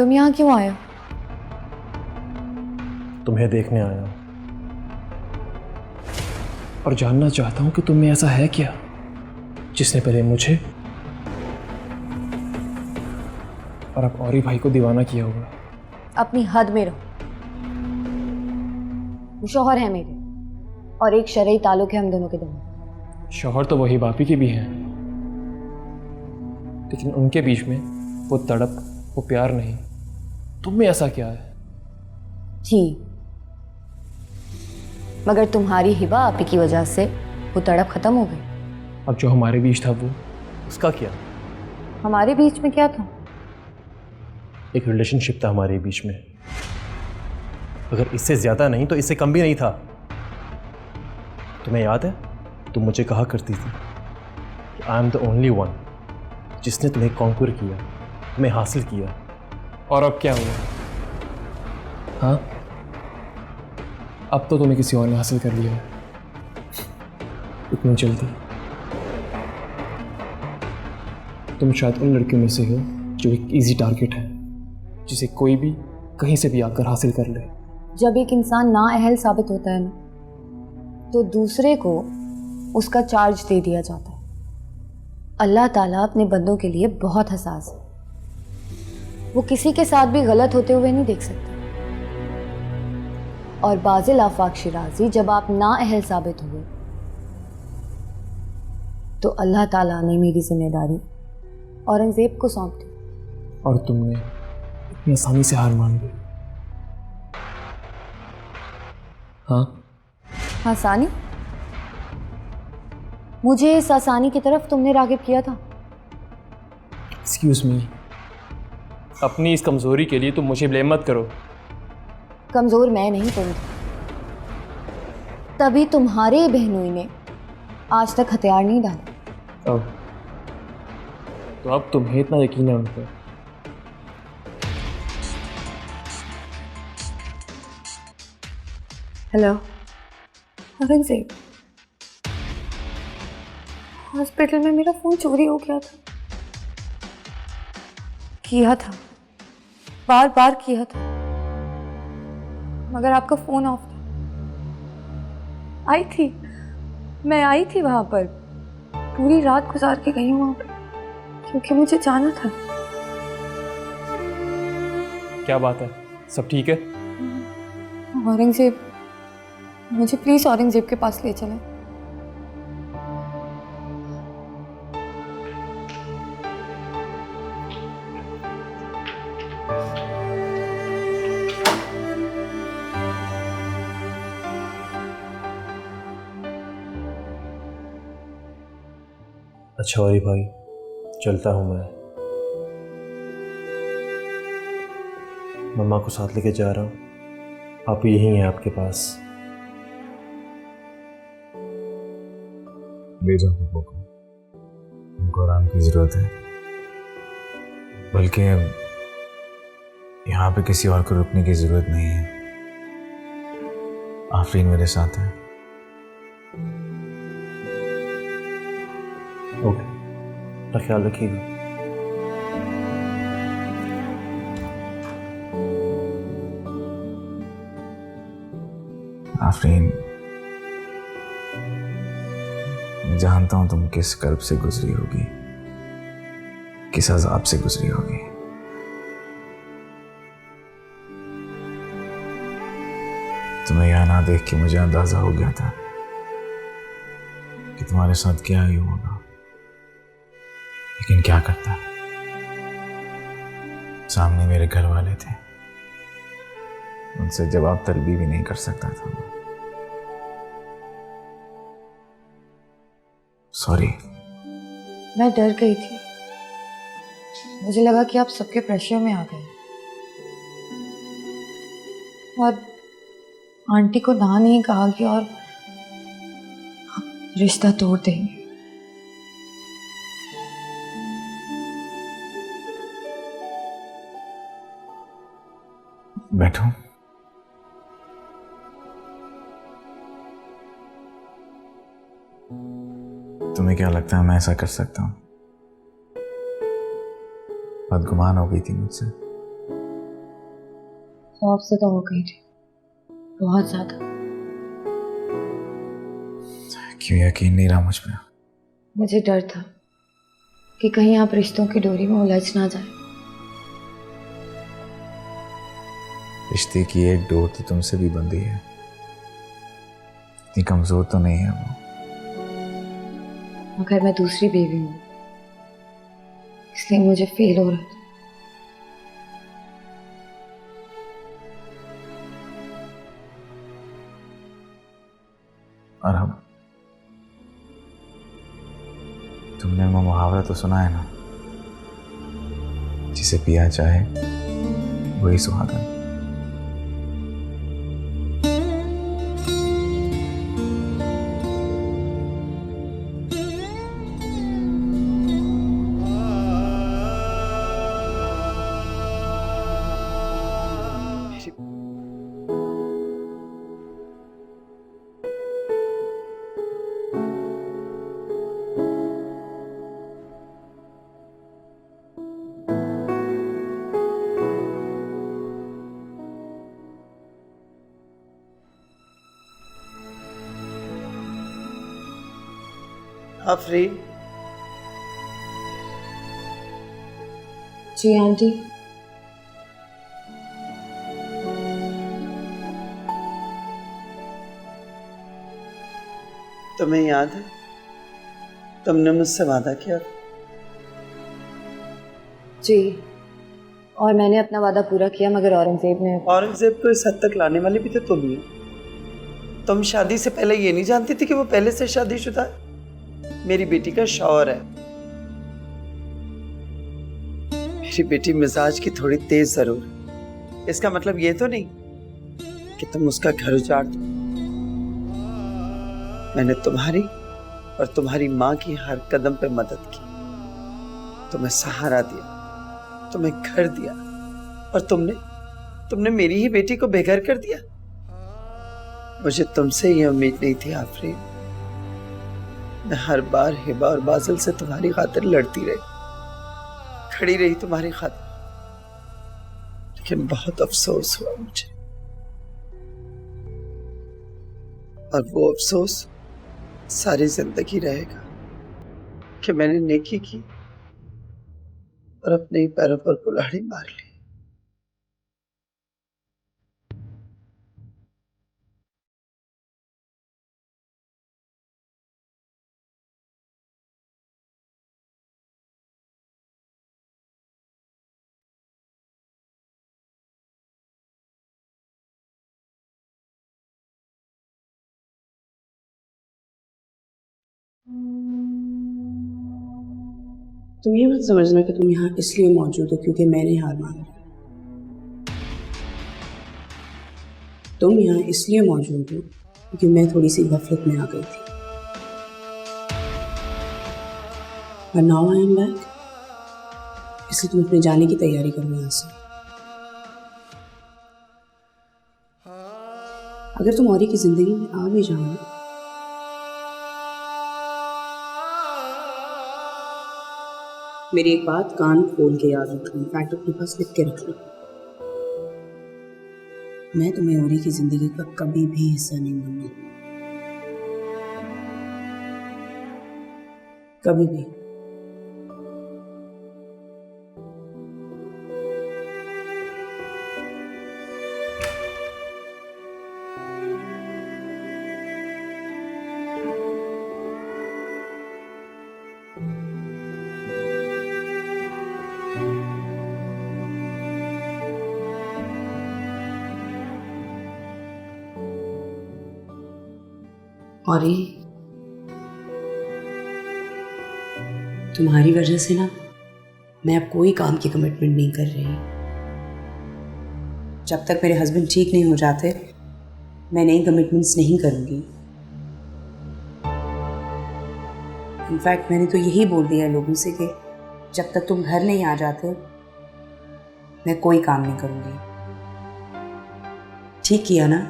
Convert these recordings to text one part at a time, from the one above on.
तुम यहाँ क्यों आए हो? तुम्हें देखने आया हूं और जानना चाहता हूं कि तुम में ऐसा है क्या जिसने पहले मुझे और अब औरी भाई को दीवाना किया होगा। अपनी हद में रहो। वो शौहर है मेरे और एक शरई ताल्लुक है हम दोनों के दरमियान। शौहर तो वही बापी के भी हैं, लेकिन उनके बीच में वो तड़प, वो प्यार नहीं। तुम में ऐसा क्या है? जी, मगर तुम्हारी हिबा आपी की वजह से वो तड़प खत्म हो गई। अब जो हमारे बीच था वो, उसका क्या? हमारे बीच में क्या था? एक रिलेशनशिप था हमारे बीच में। अगर इससे ज्यादा नहीं तो इससे कम भी नहीं था। तुम्हें याद है, तुम मुझे कहा करती थी कि I am the only one जिसने तुम्हें कॉन्क्वर किया, तुम्हें हासिल किया। और अब क्या हुआ? हाँ, अब तो तुमने किसी और ने हासिल कर लिया है। इतनी जल्दी? तुम शायद उन लड़कियों में से हो जो एक इजी टारगेट है, जिसे कोई भी कहीं से भी आकर हासिल कर ले। जब एक इंसान नाअहल साबित होता है ना, तो दूसरे को उसका चार्ज दे दिया जाता है। अल्लाह ताला अपने बंदों के लिए बहुत हसास है। वो किसी के साथ भी गलत होते हुए नहीं देख सकते। और बाज़िल आफाक शिराजी, जब आप नाअहल साबित हुए तो अल्लाह ताला ने मेरी जिम्मेदारी औरंगजेब को सौंप दी। और तुमने इतनी आसानी से हार मान ली। हाँ, आसानी? मुझे इस आसानी की तरफ तुमने रागिब किया था। एक्सक्यूज मी, अपनी इस कमजोरी के लिए तुम मुझे ब्लेम मत करो। कमजोर मैं नहीं, तुम थी। तभी तुम्हारे बहनोई ने आज तक हथियार नहीं डाले। अब तो अब तुम्हें इतना यकीन है उन पर? हेलो औरंगजेब, हॉस्पिटल में मेरा फोन चोरी हो गया था। किया था, बार बार किया था, मगर आपका फोन ऑफ था। मैं आई थी वहां पर, पूरी रात गुजार के गई हूँ वहां पर, क्योंकि मुझे जाना था। क्या बात है, सब ठीक है? औरंगजेब, मुझे प्लीज औरंगजेब के पास ले चलें। अच्छा औरी भाई, चलता हूँ मैं। मम्मा को साथ लेके जा रहा हूँ। आप यहीं हैं, आपके पास। ले जाओ पापा को, उनको आराम की जरूरत है। बल्कि यहाँ पे किसी और को रुकने की जरूरत नहीं है। आफरीन मेरे साथ है। ओके, अपना ख्याल रखिएगा। आफरीन, मैं जानता हूं तुम किस कर्ब से गुजरी होगी, किस अजाब से गुजरी होगी। तुम्हें यहां ना देख के मुझे अंदाजा हो गया था कि तुम्हारे साथ क्या ही होगा, लेकिन क्या करता, सामने मेरे घर वाले थे, उनसे जवाब तलबी भी नहीं कर सकता था। सॉरी। मैं डर गई थी, मुझे लगा कि आप सबके प्रेशर में आ गए और आंटी को ना नहीं कहा कि और आप रिश्ता तोड़ देंगे। बैठो। तुम्हें क्या लगता है मैं ऐसा कर सकता हूं? बदगुमान हो गई थी मुझसे। खौफ से तो हो गई थी, बहुत ज्यादा। क्यों यकीन नहीं रहा मुझ पे? मुझे डर था कि कहीं आप रिश्तों की डोरी में उलझ ना जाए। रिश्ते की एक डोर तो तुमसे भी बंधी है, इतनी कमजोर तो नहीं है वो। मगर मैं दूसरी बीवी हूँ, इसलिए मुझे फील हो रहा था। और हम, तुमने वो मुहावरा तो सुना है ना, जिसे पिया चाहे वही सुहागन। आफरीन, जी आंटी। तुम्हें याद है तुमने मुझसे वादा किया था? जी, और मैंने अपना वादा पूरा किया, मगर औरंगजेब को इस हद तक लाने वाले भी तो तुम ही हो। तुम शादी से पहले ये नहीं जानती थी कि वो पहले से शादीशुदा है? मेरी बेटी का शौहर है। मेरी बेटी मिजाज की थोड़ी तेज जरूर है, इसका मतलब ये तो नहीं कि तुम उसका घर उजाड़ दो। मैंने तुम्हारी और तुम्हारी माँ की हर कदम पे मदद की, तुम्हें सहारा दिया, तुम्हें घर दिया, और तुमने मेरी ही बेटी को बेघर कर दिया। मुझे तुमसे ये उम्मीद नहीं थी आफरीन। मैं हर बार हिबा और बादल से तुम्हारी खातिर लड़ती रही, खड़ी रही तुम्हारी खातिर, लेकिन बहुत अफसोस हुआ मुझे। और वो अफसोस सारी जिंदगी रहेगा कि मैंने नेकी की और अपने ही पैरों पर कुल्हाड़ी मार ली। तुम ये मत समझना कि तुम यहाँ इसलिए मौजूद हो क्योंकि मैंने हार मान ली। तुम यहाँ इसलिए मौजूद हो क्योंकि मैं थोड़ी सी गफलत में आ गई थी। और नाउ आई एम बैक, इसलिए तुम अपने जाने की तैयारी करो यहाँ से। अगर तुम औरी की जिंदगी में आ भी जाओ, मेरी एक बात कान खोल के याद रखना, इनफैक्ट अपने पास लिख के रखना। मैं तुम्हें औरी की जिंदगी का कभी भी हिस्सा नहीं बनूंगी, कभी भी। और ये तुम्हारी वजह से ना मैं अब कोई काम की कमिटमेंट नहीं कर रही। जब तक मेरे हस्बैंड ठीक नहीं हो जाते मैं नई कमिटमेंट्स नहीं करूंगी। इनफैक्ट मैंने तो यही बोल दिया है लोगों से कि जब तक तुम घर नहीं आ जाते मैं कोई काम नहीं करूंगी। ठीक किया ना?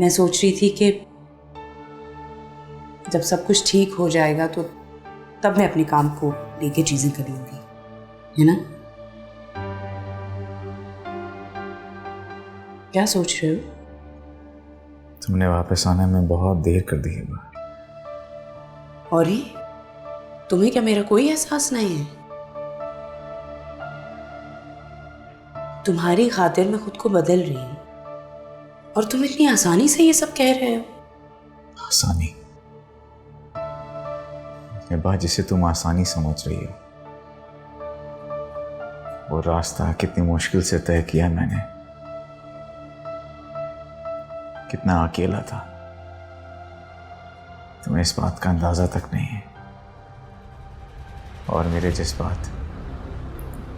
मैं सोच रही थी कि जब सब कुछ ठीक हो जाएगा तो तब मैं अपने काम को लेके चीज़ें कर लूँगी, है ना? क्या सोच रहे हो? तुमने वापस आने में बहुत देर कर दी है बा। और ये तुम्हें क्या मेरा कोई एहसास नहीं है? तुम्हारी खातिर मैं खुद को बदल रही हूं और तुम इतनी आसानी से ये सब कह रहे हो। आसानी? ये बात जिसे तुम आसानी समझ रही हो, वो रास्ता कितनी मुश्किल से तय किया मैंने, कितना अकेला था, तुम्हें इस बात का अंदाजा तक नहीं है। और मेरे जज्बात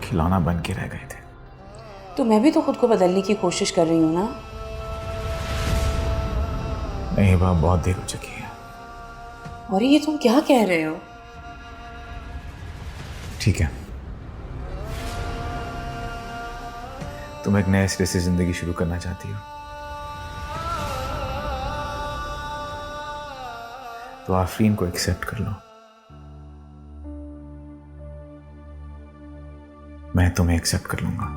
खिलौना बन के रह गए थे। तो मैं भी तो खुद को बदलने की कोशिश कर रही हूं ना। नहीं बात, बहुत देर हो चुकी है। और ये तुम क्या कह रहे हो? ठीक है, तुम एक नए सिरे से जिंदगी शुरू करना चाहती हो, तो आफरीन को एक्सेप्ट कर लो। मैं तुम्हें एक्सेप्ट कर लूंगा।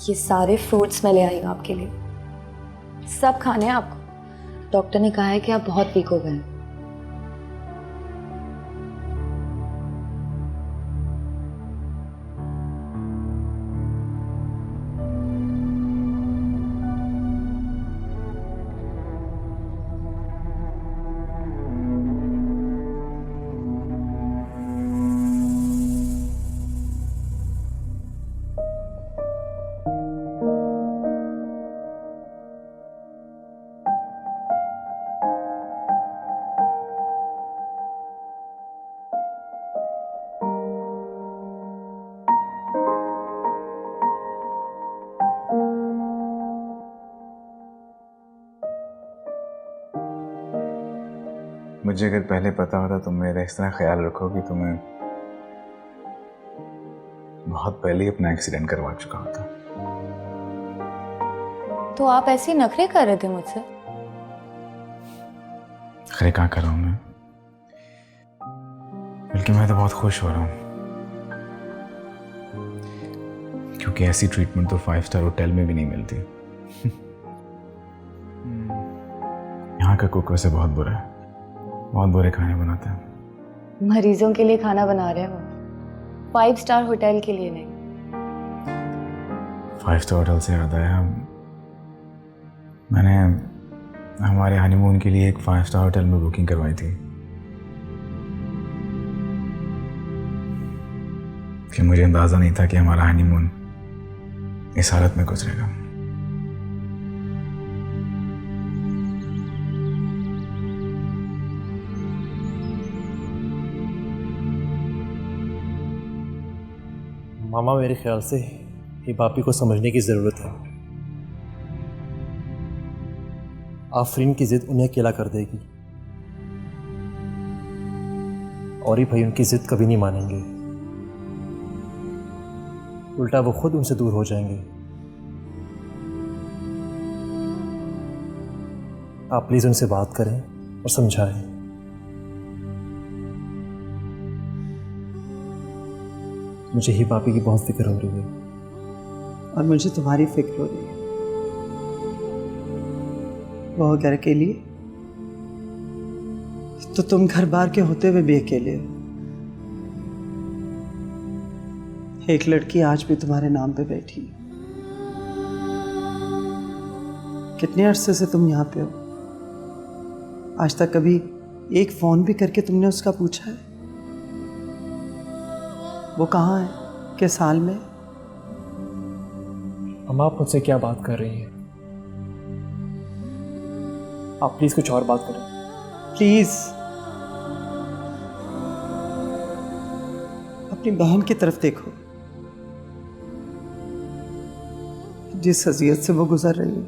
ये सारे फ्रूट्स मैं ले आई हूँ आपके लिए, सब खाने हैं आपको। डॉक्टर ने कहा है कि आप बहुत वीक हो गए हैं। मुझे अगर पहले पता होता तुम मेरा इस तरह ख्याल रखोगी तो मैं बहुत पहले ही अपना एक्सीडेंट करवा चुका होता। तो आप ऐसे ही नखरे कर रहे थे मुझसे? अरे कहाँ कर रहा हूँ मैं, बल्कि मैं तो बहुत खुश हो रहा हूँ, क्योंकि ऐसी ट्रीटमेंट तो 5 स्टार होटल में भी नहीं मिलती। यहाँ का कुक वैसे बहुत बुरा है, बहुत बुरे खाने बनाते हैं। मरीजों के लिए खाना बना रहे हो, 5 स्टार होटल के लिए नहीं। 5 स्टार होटल से याद आया, मैंने हमारे हनीमून के लिए एक 5 स्टार होटल में बुकिंग करवाई थी, कि मुझे अंदाजा नहीं था कि हमारा हनीमून इस हालत में गुजरेगा। मामा, मेरे ख्याल से ये बापी को समझने की ज़रूरत है। आफरीन की ज़िद उन्हें अकेला कर देगी और ये भाई उनकी ज़िद कभी नहीं मानेंगे, उल्टा वो खुद उनसे दूर हो जाएंगे। आप प्लीज़ उनसे बात करें और समझाएं। मुझे ही पापी की बहुत फिक्र हो रही है। और मुझे तुम्हारी फिक्र हो रही है। वो घर के लिए तो तुम घर बार के होते हुए भी अकेले हो। एक लड़की आज भी तुम्हारे नाम पे बैठी है। कितने अरसे से तुम यहाँ पे हो? आज तक कभी एक फोन भी करके तुमने उसका पूछा है वो कहाँ है, किस हाल में? अम्मा, आप मुझसे क्या बात कर रही हैं? आप प्लीज कुछ और बात करें। प्लीज अपनी बहन की तरफ देखो, जिस अजियत से वो गुजर रही है,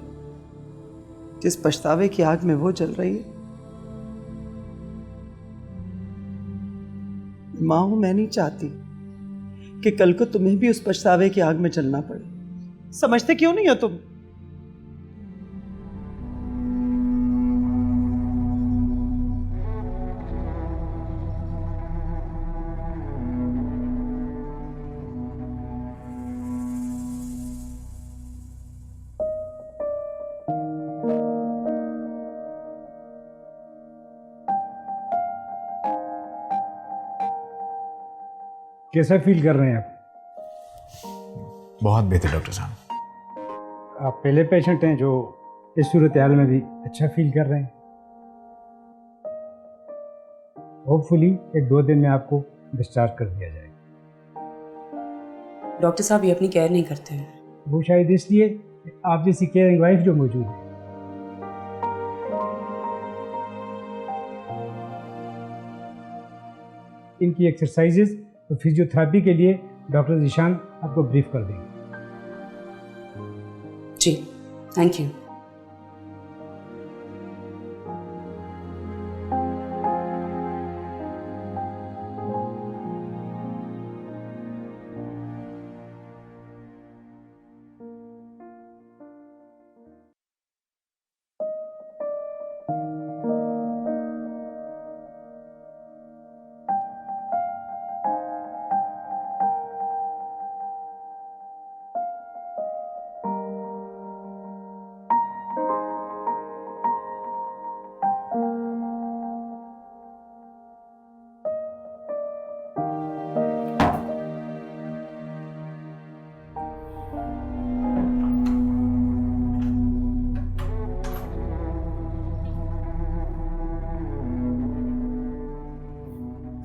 जिस पछतावे की आग में वो जल रही है। माँ हूं, मैं नहीं चाहती कि कल को तुम्हें भी उस पछतावे की आग में चलना पड़े। समझते क्यों नहीं हो तुम? कैसा फील कर रहे हैं आप? बहुत बेहतर डॉक्टर साहब। आप पहले पेशेंट हैं जो इस सूरत हाल में भी अच्छा फील कर रहे हैं। होपफुली 1-2 दिन में आपको डिस्चार्ज कर दिया जाएगा। डॉक्टर साहब ये अपनी केयर नहीं करते हैं। वो शायद इसलिए कि आप जैसी केयरिंग वाइफ जो मौजूद है। इनकी एक्सरसाइजेज तो फिजियोथेरेपी के लिए डॉक्टर ईशान आपको ब्रीफ कर देंगे। जी, थैंक यू।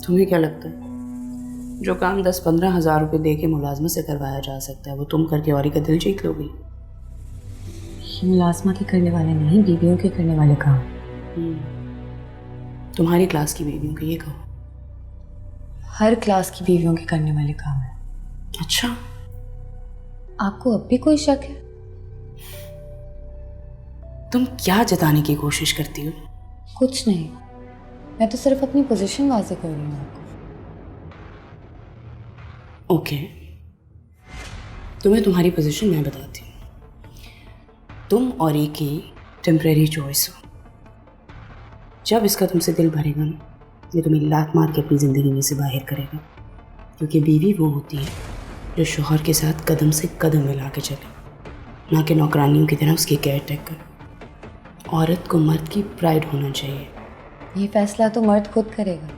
तुम्हें क्या लगता है जो काम 10-15 हज़ार रुपये दे के मुलाजमत से करवाया जा सकता है वो तुम करके औरी का दिल जीत लोगी? ये मुलाजमा के करने वाले नहीं, बीवियों के करने वाले काम। तुम्हारी क्लास की बीवियों के ये कहो। हर क्लास की बीवियों के करने वाले काम है। अच्छा, आपको अब भी कोई शक है? तुम क्या जताने की कोशिश करती हो? कुछ नहीं, मैं तो सिर्फ अपनी पोजीशन वाज़ेह कर रही हूँ आपको। ओके, तुम्हें तुम्हारी पोजीशन मैं बताती हूँ। तुम और एक की टेम्परेरी चॉइस हो। जब इसका तुमसे दिल भरेगा ना, ये तुम्हें लात मार के अपनी ज़िंदगी में से बाहर करेगा। क्योंकि बीवी वो होती है जो शौहर के साथ कदम से कदम मिला के चले, ना कि नौकरानियों की तरह उसकी केयर टेकर। औरत को मर्द की प्राइड होना चाहिए। ये फैसला तो मर्द खुद करेगा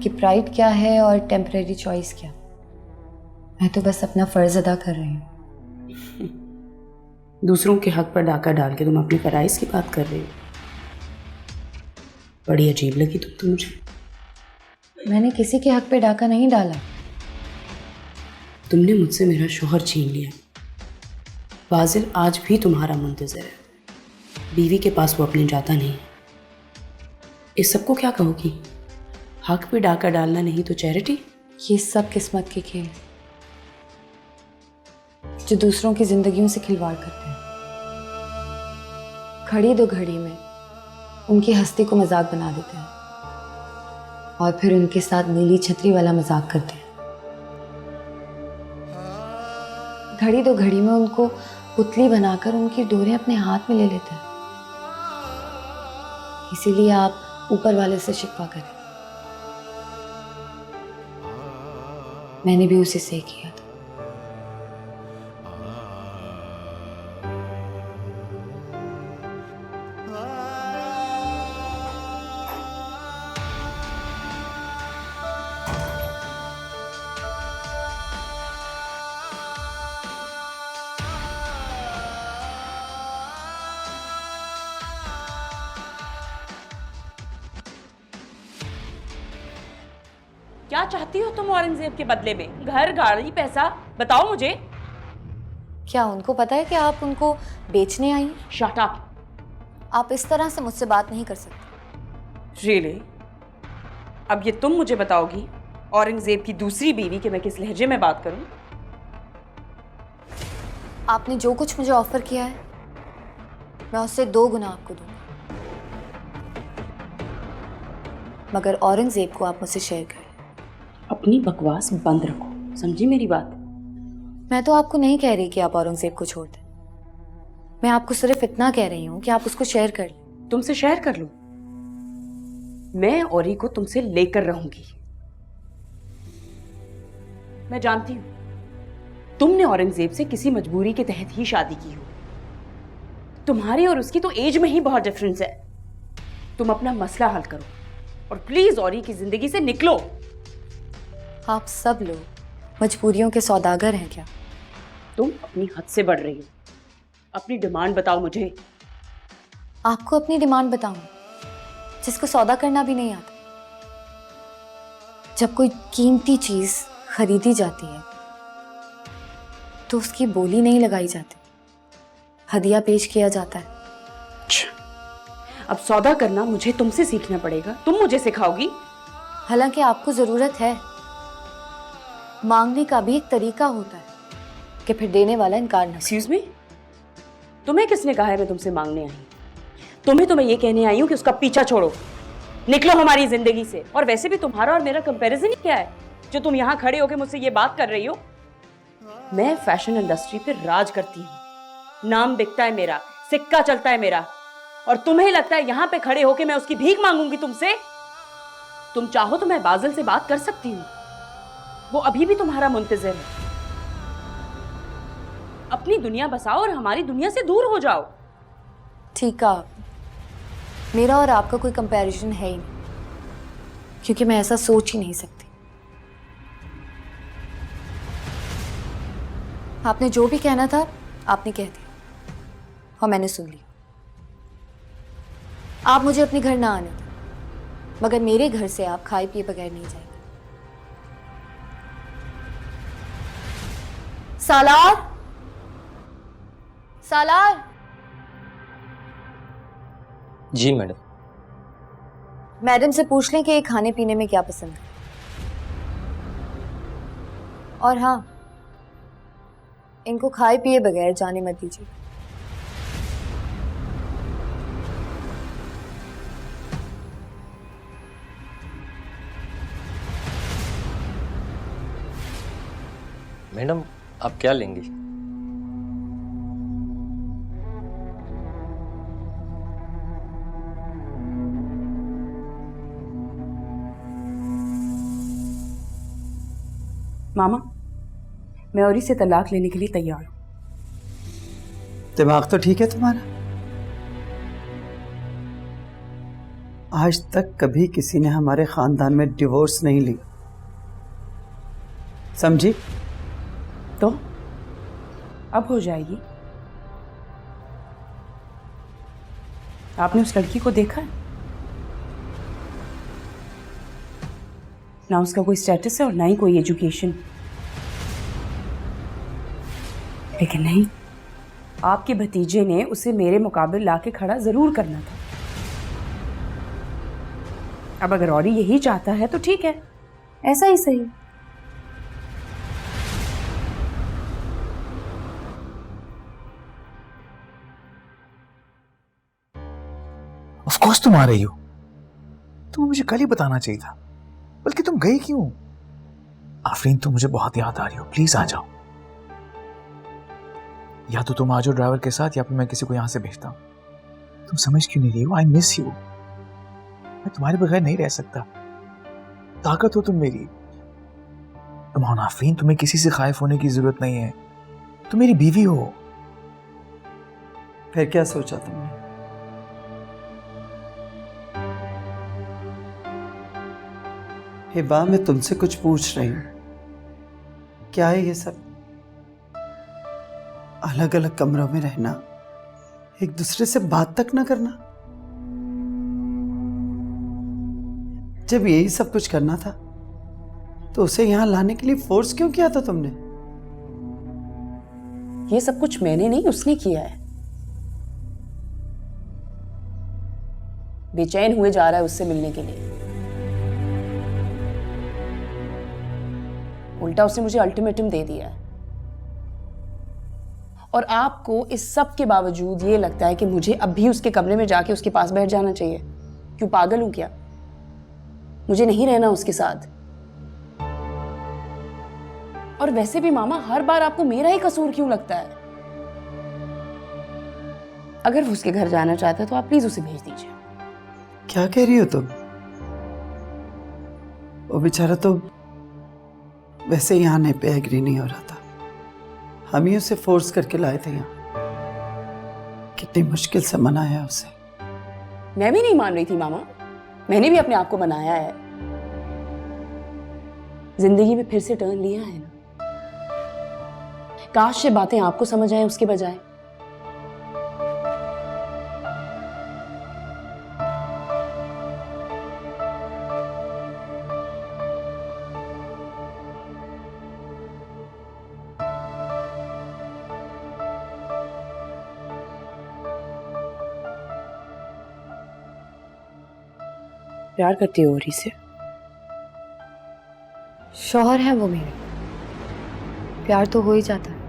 कि प्राइड क्या है और टेम्परेरी चॉइस क्या। मैं तो बस अपना फ़र्ज़ अदा कर रही हूँ। दूसरों के हक पर डाका डाल के तुम अपनी फराइज की बात कर रही हो। बड़ी अजीब लगी तुम तो मुझे। मैंने किसी के हक पे डाका नहीं डाला। तुमने मुझसे मेरा शौहर छीन लिया। फाजिल आज भी तुम्हारा मुंतज़र है। बीवी के पास वो अपने जाता नहीं। इस सबको क्या कहोगी? हक पे डाका डालना नहीं तो चैरिटी? ये सब किस्मत के खेल हैं जो दूसरों की जिंदगियों से खिलवाड़ करते हैं। खड़ी दो घड़ी में उनकी हस्ती को मजाक बना देते हैं और फिर उनके साथ नीली छतरी वाला मजाक करते हैं। घड़ी दो घड़ी में उनको पुतली बनाकर उनकी डोरें अपने हाथ में ले लेते हैं। इसीलिए आप ऊपर वाले से शिकवा करें। मैंने भी उसी से किया था। क्या चाहती हो तुम औरंगजेब के बदले में? घर, गाड़ी, पैसा? बताओ मुझे। क्या उनको पता है कि आप उनको बेचने आई हैं? Shut up. आप इस तरह से मुझसे बात नहीं कर सकते। रियली? अब ये तुम मुझे बताओगी औरंगजेब की दूसरी बीवी कि मैं किस लहजे में बात करूं? आपने जो कुछ मुझे ऑफर किया है मैं उससे 2 गुना आपको दूंगा, मगर औरंगजेब को आप मुझसे शेयर करें। अपनी बकवास बंद रखो। समझी मेरी बात? मैं तो आपको नहीं कह रही कि आप औरंगजेब को छोड़ दें। मैं आपको सिर्फ इतना कह रही हूँ कि आप उसको शेयर कर लें। तुमसे शेयर कर लूं? मैं औरी को तुमसे लेकर रहूंगी। मैं जानती हूं तुमने औरंगजेब से किसी मजबूरी के तहत ही शादी की हो। तुम्हारी और उसकी तो एज में ही बहुत डिफरेंस है। तुम अपना मसला हल करो और प्लीज औरी की जिंदगी से निकलो। आप सब लोग मजबूरियों के सौदागर हैं क्या? तुम अपनी हद से बढ़ रही हो। अपनी डिमांड बताओ मुझे। आपको अपनी डिमांड बताऊं जिसको सौदा करना भी नहीं आता? जब कोई कीमती चीज खरीदी जाती है तो उसकी बोली नहीं लगाई जाती, हदिया पेश किया जाता है। अब सौदा करना मुझे तुमसे सीखना पड़ेगा। तुम मुझे सिखाओगी? हालांकि आपको जरूरत है। मांगने का भी एक तरीका होता है कि फिर देने वाला इनकार न। एक्सक्यूज मी, तुम्हें किसने कहा है मैं तुमसे मांगने आई? तुम्हें तो मैं ये कहने आई हूं कि उसका पीछा छोड़ो, निकलो हमारी जिंदगी से। और वैसे भी तुम्हारा और मेरा कंपैरिजन ही क्या है जो तुम यहां खड़े होकर मुझसे ये बात कर रही हो? मैं फैशन इंडस्ट्री पे राज करती हूं, नाम बिकता है मेरा, सिक्का चलता है मेरा, और तुम्हें लगता है यहां पे खड़े होकर मैं उसकी भीख मांगूंगी तुमसे? तुम चाहो तो मैं बादल से बात कर सकती हूँ, वो अभी भी तुम्हारा मुंतजिर है। अपनी दुनिया बसाओ और हमारी दुनिया से दूर हो जाओ। ठीक है, मेरा और आपका कोई कंपैरिजन है ही नहीं, क्योंकि मैं ऐसा सोच ही नहीं सकती। आपने जो भी कहना था आपने कह दिया और मैंने सुन लिया। आप मुझे अपने घर ना आने दें, मगर मेरे घर से आप खाए पिए बगैर नहीं जाएंगे। सालार, सालार। जी मैडम। मैडम से पूछ लें कि ये खाने पीने में क्या पसंद है। और हाँ, इनको खाए पिए बगैर जाने मत दीजिए। मैडम आप क्या लेंगी? मामा, मैं औरी से तलाक लेने के लिए तैयार हूं। दिमाग तो ठीक है तुम्हारा? आज तक कभी किसी ने हमारे खानदान में डिवोर्स नहीं लिया, समझी? तो अब हो जाएगी। आपने उस लड़की को देखा है? ना उसका कोई स्टेटस है और ना ही कोई एजुकेशन। लेकिन नहीं, आपके भतीजे ने उसे मेरे मुकाबले लाके खड़ा जरूर करना था। अब अगर औरी यही चाहता है तो ठीक है, ऐसा ही सही। ऑफ कोर्स तुम आ रही हो। तुम्हें मुझे कल ही बताना चाहिए था, बल्कि तुम गई क्यों? आफरीन, तुम मुझे बहुत याद आ रही हो, प्लीज आ जाओ। या तो तुम आ जाओ ड्राइवर के साथ, या फिर मैं किसी को यहां से भेजता हूं। तुम समझ क्यों नहीं रही हो? I miss you. मैं तुम्हारे बगैर नहीं रह सकता। ताकत हो तुम मेरी। तुम हो आफरीन, तुम्हें किसी से खाइफ होने की जरूरत नहीं है। तुम मेरी बीवी हो। फिर क्या सोचा तुमने? हिबा, मैं तुमसे कुछ पूछ रही हूं। क्या है ये सब? अलग अलग कमरों में रहना, एक दूसरे से बात तक ना करना। जब यही सब कुछ करना था तो उसे यहां लाने के लिए फोर्स क्यों किया था तुमने? ये सब कुछ मैंने नहीं, उसने किया है। बेचैन हुए जा रहा है उससे मिलने के लिए। उल्टा उसने मुझे अल्टीमेटम दे दिया है। और आपको इस सब के बावजूद ये लगता है कि मुझे अब भी उसके कमरे में जाके उसके पास बैठ जाना चाहिए? क्यों, पागल हूं क्या? मुझे नहीं रहना उसके साथ। और वैसे भी मामा, हर बार आपको मेरा ही कसूर क्यों लगता है? अगर वो उसके घर जाना चाहता है तो आप प्लीज उसे भेज दीजिए। क्या कह रही हो तुम? वो बेचारा तो वैसे ही आने पे एग्री नहीं हो रहा था। हम ही उसे फोर्स करके लाए थे यहाँ। कितनी मुश्किल से मनाया उसे। मैं भी नहीं मान रही थी मामा, मैंने भी अपने आप को मनाया है। जिंदगी में फिर से टर्न लिया है ना। काश ये बातें आपको समझ आए उसके बजाय। प्यार करती हो औरी से? शौहर है वो मेरे, प्यार तो हो ही जाता है।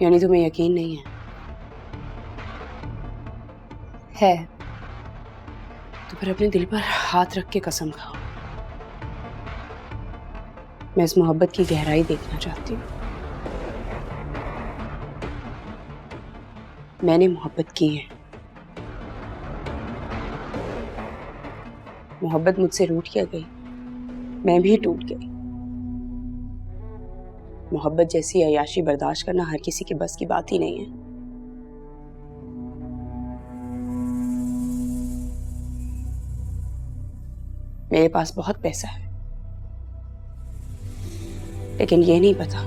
यानी तुम्हें यकीन नहीं है? तो फिर अपने दिल पर हाथ रख के कसम खाओ। मैं इस मोहब्बत की गहराई देखना चाहती हूँ। मैंने मोहब्बत की है। मोहब्बत मुझसे रूठ के गई, मैं भी टूट गई। मोहब्बत जैसी अय्याशी बर्दाश्त करना हर किसी के बस की बात ही नहीं है। मेरे पास बहुत पैसा है, लेकिन ये नहीं पता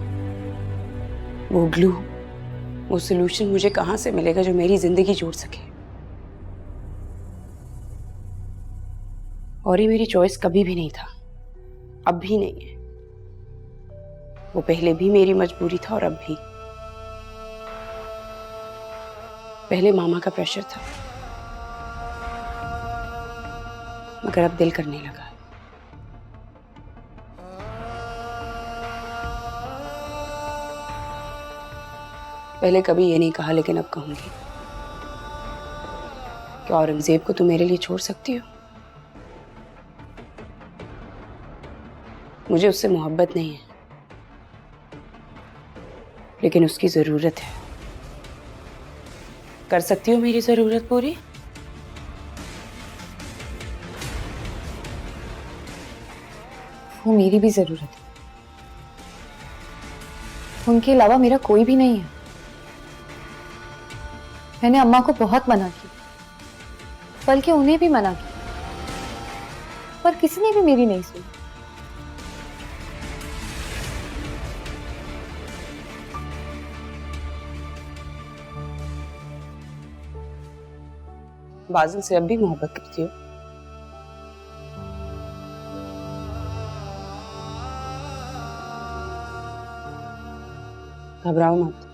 वो ग्लू, वो सॉल्यूशन मुझे कहां से मिलेगा जो मेरी जिंदगी जोड़ सके। और ये मेरी चॉइस कभी भी नहीं था, अब भी नहीं है। वो पहले भी मेरी मजबूरी था और अब भी। पहले मामा का प्रेशर था, मगर अब दिल करने लगा। पहले कभी ये नहीं कहा, लेकिन अब कहूंगी। क्या औरंगजेब को तुम मेरे लिए छोड़ सकती हो? मुझे उससे मोहब्बत नहीं है, लेकिन उसकी जरूरत है। कर सकती हो मेरी जरूरत पूरी? वो मेरी भी जरूरत है, उनके अलावा मेरा कोई भी नहीं है। मैंने अम्मा को बहुत मना किया, बल्कि उन्हें भी मना किया, पर किसी ने भी मेरी नहीं सुनी। बाजिल से अब भी मोहब्बत करती हो? घबराओ मत,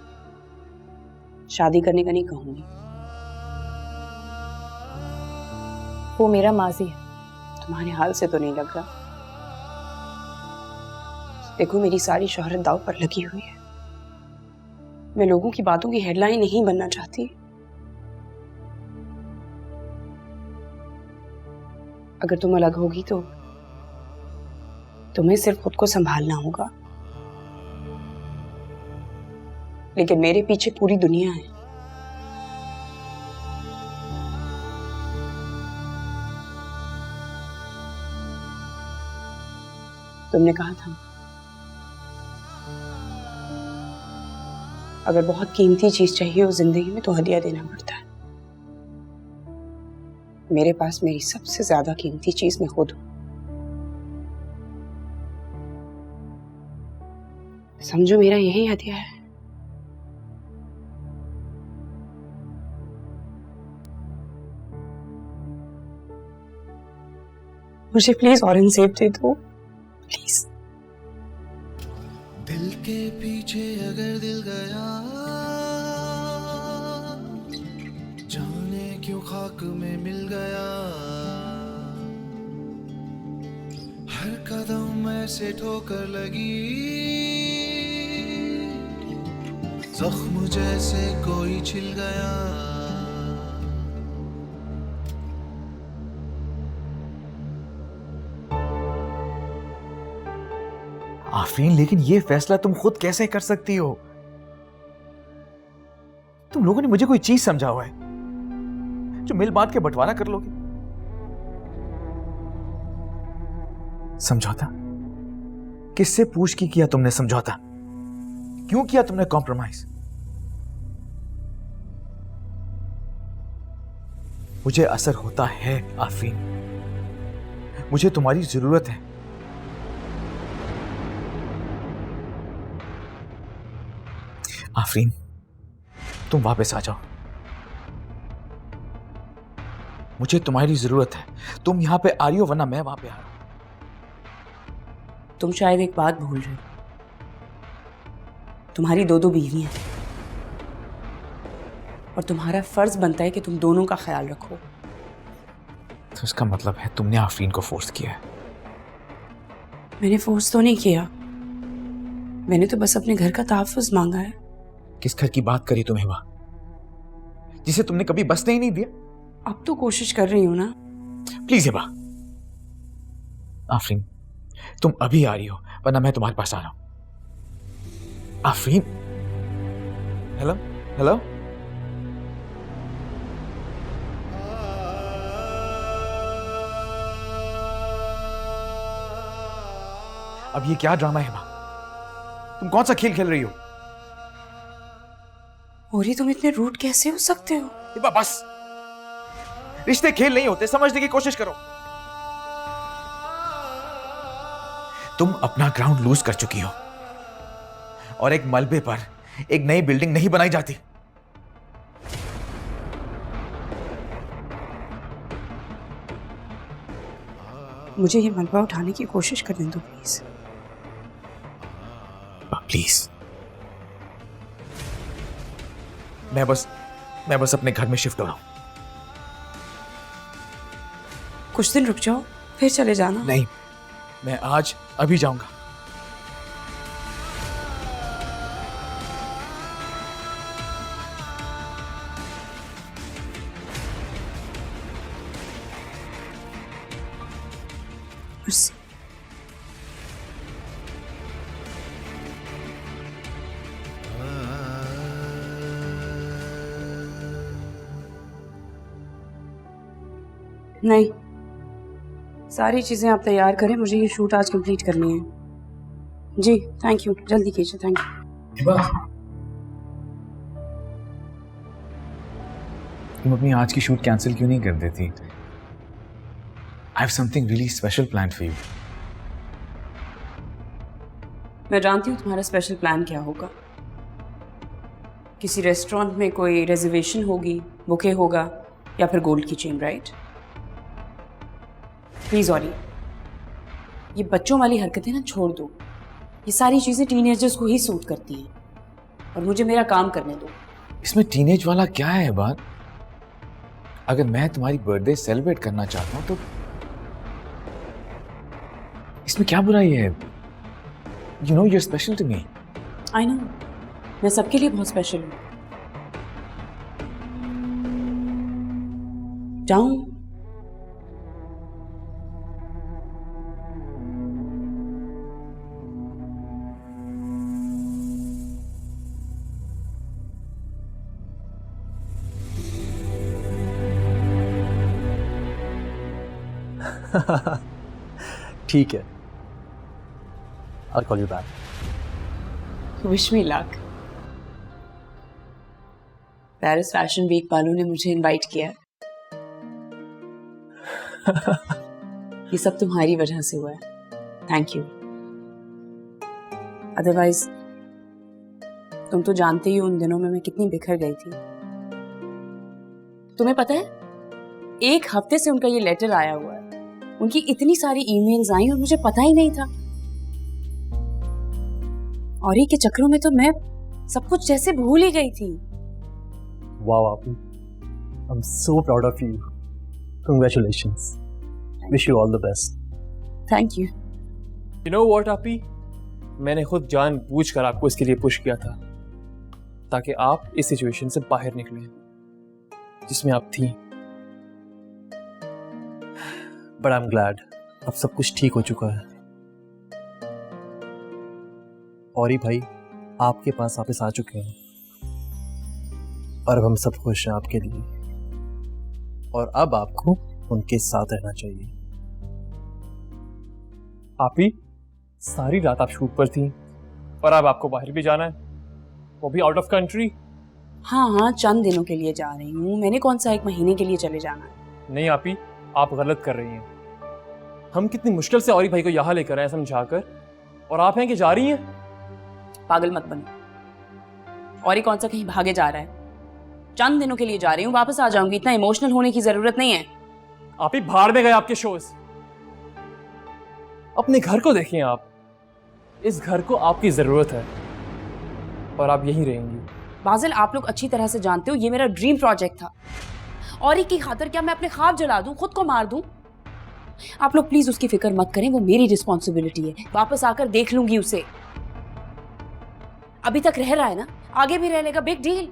शादी करने का नहीं कहूंगी। वो मेरा माजी है। तुम्हारे हाल से तो नहीं लग रहा। देखो, मेरी सारी शोहरत दांव पर लगी हुई है। मैं लोगों की बातों की हेडलाइन नहीं बनना चाहती। अगर तुम अलग होगी तो तुम्हें सिर्फ खुद को संभालना होगा, लेकिन मेरे पीछे पूरी दुनिया है। तुमने कहा था अगर बहुत कीमती चीज चाहिए हो जिंदगी में तो हदिया देना पड़ता है। मेरे पास मेरी सबसे ज्यादा कीमती चीज मैं खुद हूं। समझो मेरा यही हदिया है। मुझे प्लीज औरंगजेब दे दो, प्लीज। दिल के पीछे अगर दिल गया, जाने क्यों खाक में मिल गया। हर कदम ऐसे ठोकर लगी, जख्म जैसे कोई छिल गया। आफरीन, लेकिन ये फैसला तुम खुद कैसे कर सकती हो? तुम लोगों ने मुझे कोई चीज समझा हुआ है जो मिल बांट के बंटवारा कर लोगे? समझौता? किससे पूछ के किया तुमने समझौता? क्यों किया तुमने कॉम्प्रोमाइज? मुझे असर होता है आफरीन, मुझे तुम्हारी जरूरत है। आफरीन, तुम वापस आ जाओ, मुझे तुम्हारी जरूरत है। तुम यहां पे आ रही हो वरना मैं वहां पे आ रहा हूं। तुम शायद एक बात भूल रहे हो, तुम्हारी दो बीवियां हैं और तुम्हारा फर्ज बनता है कि तुम दोनों का ख्याल रखो। तो इसका मतलब है तुमने आफरीन को फोर्स किया है? मैंने फोर्स तो नहीं किया, मैंने तो बस अपने घर का तहफ्फुज़ मांगा है। किस घर की बात करी तुम्हें वहां, जिसे तुमने कभी बसने ही नहीं दिया? अब तो कोशिश कर रही हूं ना। प्लीज हिबा, आफरीन तुम अभी आ रही हो वरना मैं तुम्हारे पास आ रहा हूं। आफरीन, हेलो हेलो, अब ये क्या ड्रामा है हिबा? तुम कौन सा खेल खेल रही हो? और ये तुम इतने रूड कैसे हो सकते हो? हिबा बस, रिश्ते खेल नहीं होते, समझने की कोशिश करो। तुम अपना ग्राउंड लूज कर चुकी हो और एक मलबे पर एक नई बिल्डिंग नहीं बनाई जाती। मुझे ये मलबा उठाने की कोशिश करने दो प्लीज। प्लीज, मैं बस अपने घर में शिफ्ट हो रहा हूं। कुछ दिन रुक जाओ फिर चले जाना। नहीं, मैं आज अभी जाऊंगा। मर्सी। नहीं, सारी चीजें आप तैयार करें, मुझे ये शूट आज कंप्लीट करनी है। जी थैंक यू, जल्दी कीजिए। Thank you. तुम अपनी आज की शूट कैंसिल क्यों नहीं कर देती? I have something really special plan for you. मैं जानती हूँ तुम्हारा स्पेशल प्लान क्या होगा। किसी रेस्टोरेंट में कोई रिजर्वेशन होगी, बुके होगा, या फिर गोल्ड की चेन, राइट? प्लीज औरी, ये बच्चों वाली हरकतें ना छोड़ दो। ये सारी चीजें टीनेजर्स को ही सूट करती हैं और मुझे मेरा काम करने दो। इसमें टीनेज वाला क्या है बात? अगर मैं तुम्हारी बर्थडे सेलिब्रेट करना चाहता हूं तो इसमें क्या बुराई है? You know you are special to me. I know, मैं सबके लिए बहुत स्पेशल हूँ। जाऊं? ठीक है, I'll call you back. Wish me luck. Paris fashion week वालों ने मुझे इनवाइट किया। ये सब तुम्हारी वजह से हुआ है, थैंक यू। अदरवाइज तुम तो जानते ही हो उन दिनों में मैं कितनी बिखर गई थी। तुम्हें पता है, एक हफ्ते से उनका ये लेटर आया हुआ है, उनकी इतनी सारी ईमेल्स आई और मुझे पता ही नहीं था। और ये के चक्रों में तो मैं सब कुछ जैसे भूल ही गई थी। Wow, Api. I'm so proud of you. Congratulations. Wish you all the best. Thank you. You know what, Api? मैंने खुद जानबूझकर आपको इसके लिए पुश किया था ताकि आप इस सिचुएशन से बाहर निकलें जिसमें आप थी। But I'm glad अब सब कुछ ठीक हो चुका है। और ही भाई आपके पास वापस आ चुके हैं और अब हम सब खुश हैं आपके लिए, और अब आपको उनके साथ रहना चाहिए। आप ही सारी रात आप शूट पर थी और अब आपको बाहर भी जाना है, वो भी आउट ऑफ कंट्री। हाँ, चंद दिनों के लिए जा रही हूँ। मैंने कौन सा 1 महीने के लिए चले जाना है। नहीं आप ही, आप गलत कर रही हैं। हम कितनी मुश्किल से औरी भाई को यहाँ लेकर आए समझाकर, और आप हैं कि जा रही हैं। पागल मत बनो। और ये कौन सा कहीं भागे जा रहा है? चंद दिनों के लिए जा रही हूँ, वापस आ जाऊंगी। इतना इमोशनल होने की जरूरत नहीं है। आप ही भाड़ में गए आपके शोज। अपने घर को देखिए आप। इस घर को आपकी जरूरत है और आप यहीं रहेंगी। बाजिल, आप लोग अच्छी तरह से जानते हो ये मेरा ड्रीम प्रोजेक्ट था, और की खातर क्या मैं अपने ख्वाब जला दूं, खुद को मार दूं? आप लोग प्लीज उसकी फिक्र मत करें, वो मेरी रिस्पॉन्सिबिलिटी है। वापस आकर देख लूंगी उसे। अभी तक रह रहा है ना, आगे भी रह लेगा, बिग डील।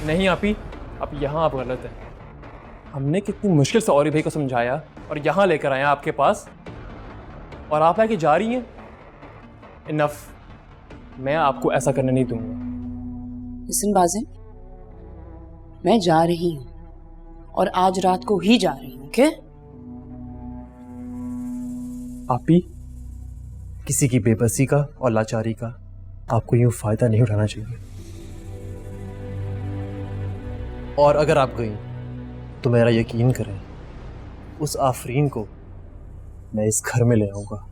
नहीं आप ही, अब यहाँ आप गलत हैं। हमने कितनी मुश्किल से औरी भाई को समझाया और यहाँ लेकर आया आपके पास, और आप आके जा रही हैं। इनफ, मैं आपको ऐसा करने नहीं दूंगा। लिसन बाजिल, मैं जा रही हूँ और आज रात को ही जा रही हूँ। ओके? आप ही किसी की बेबसी का और लाचारी का आपको यूं फायदा नहीं उठाना चाहिए, और अगर आप गई तो मेरा यकीन करें, उस आफरीन को मैं इस घर में ले आऊंगा।